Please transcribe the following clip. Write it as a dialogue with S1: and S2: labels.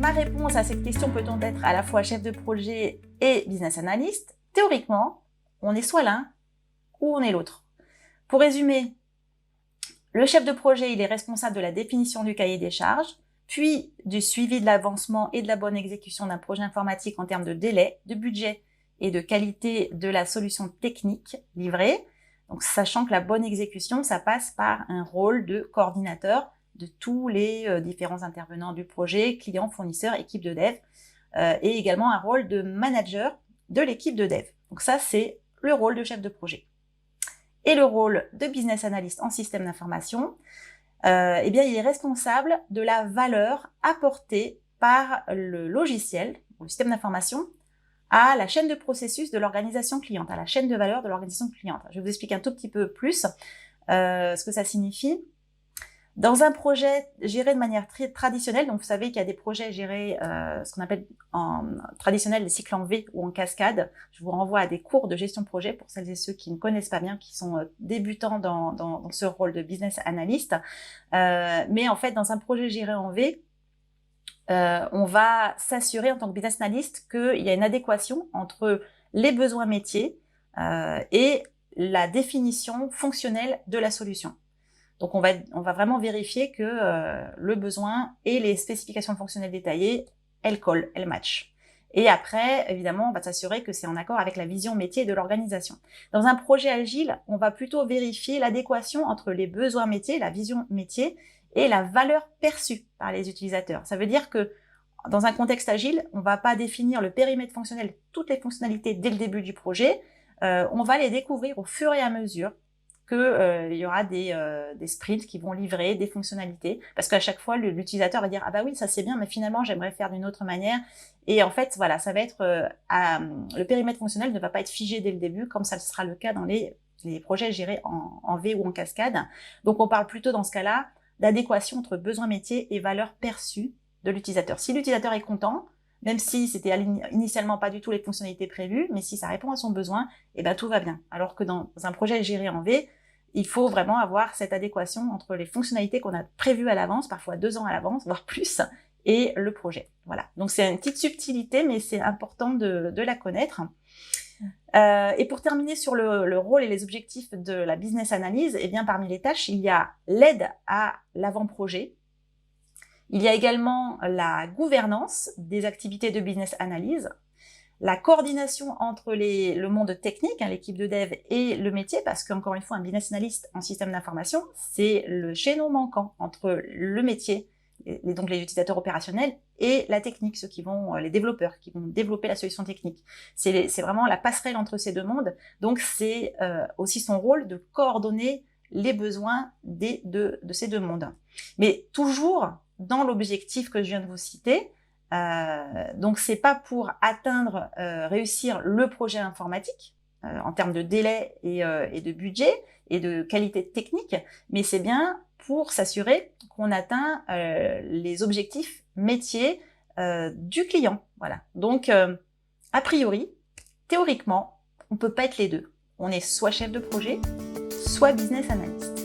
S1: ma réponse à cette question, peut-on être à la fois chef de projet et business analyst? Théoriquement, on est soit l'un ou on est l'autre. Pour résumer, le chef de projet, il est responsable de la définition du cahier des charges, puis du suivi de l'avancement et de la bonne exécution d'un projet informatique en termes de délai, de budget et de qualité de la solution technique livrée. Donc, sachant que la bonne exécution, ça passe par un rôle de coordinateur de tous les différents intervenants du projet, clients, fournisseurs, équipe de dev, et également un rôle de manager de l'équipe de dev. Donc ça, c'est le rôle de chef de projet. Et le rôle de business analyst en système d'information, eh bien, il est responsable de la valeur apportée par le logiciel, le système d'information, à la chaîne de processus de l'organisation cliente, à la chaîne de valeur de l'organisation cliente. Je vais vous expliquer un tout petit peu plus ce que ça signifie. Dans un projet géré de manière très traditionnelle, donc vous savez qu'il y a des projets gérés, ce qu'on appelle en traditionnel les cycles en V ou en cascade. Je vous renvoie à des cours de gestion de projet pour celles et ceux qui ne connaissent pas bien, qui sont débutants dans ce rôle de business analyst. Mais en fait, dans un projet géré en V, on va s'assurer en tant que business analyst qu'il y a une adéquation entre les besoins métiers et la définition fonctionnelle de la solution. Donc on va vraiment vérifier que le besoin et les spécifications fonctionnelles détaillées, elles collent, elles matchent. Et après, évidemment, on va s'assurer que c'est en accord avec la vision métier de l'organisation. Dans un projet agile, on va plutôt vérifier l'adéquation entre les besoins métiers, la vision métier, et la valeur perçue par les utilisateurs. Ça veut dire que dans un contexte agile, on ne va pas définir le périmètre fonctionnel, toutes les fonctionnalités dès le début du projet. On va les découvrir au fur et à mesure que il y aura des sprints qui vont livrer des fonctionnalités, parce qu'à chaque fois l'utilisateur va dire ah bah oui ça c'est bien mais finalement j'aimerais faire d'une autre manière, et en fait voilà ça va être le périmètre fonctionnel ne va pas être figé dès le début comme ça sera le cas dans les projets gérés en V ou en cascade. Donc on parle plutôt dans ce cas-là d'adéquation entre besoins métiers et valeurs perçues de l'utilisateur. Si l'utilisateur est content, même si c'était initialement pas du tout les fonctionnalités prévues, mais si ça répond à son besoin, eh ben tout va bien. Alors que dans un projet géré en V, il faut vraiment avoir cette adéquation entre les fonctionnalités qu'on a prévues à l'avance, parfois 2 ans à l'avance, voire plus, et le projet. Voilà. Donc c'est une petite subtilité, mais c'est important de la connaître. Et pour terminer sur le rôle et les objectifs de la business analyse, eh bien parmi les tâches, il y a l'aide à l'avant-projet. Il y a également la gouvernance des activités de business analyse, la coordination entre le monde technique, l'équipe de dev et le métier, parce qu'encore une fois, un business analyst en système d'information, c'est le chaînon manquant entre le métier, donc les utilisateurs opérationnels, et la technique, les développeurs qui vont développer la solution technique. C'est vraiment la passerelle entre ces deux mondes. Donc c'est aussi son rôle de coordonner les besoins de ces deux mondes. Mais toujours dans l'objectif que je viens de vous citer. Donc c'est pas pour atteindre, réussir le projet informatique en termes de délai et de budget et de qualité technique, mais c'est bien pour s'assurer qu'on atteint les objectifs métiers du client. Voilà. Donc a priori, théoriquement, on peut pas être les deux. On est soit chef de projet, soit business analyst.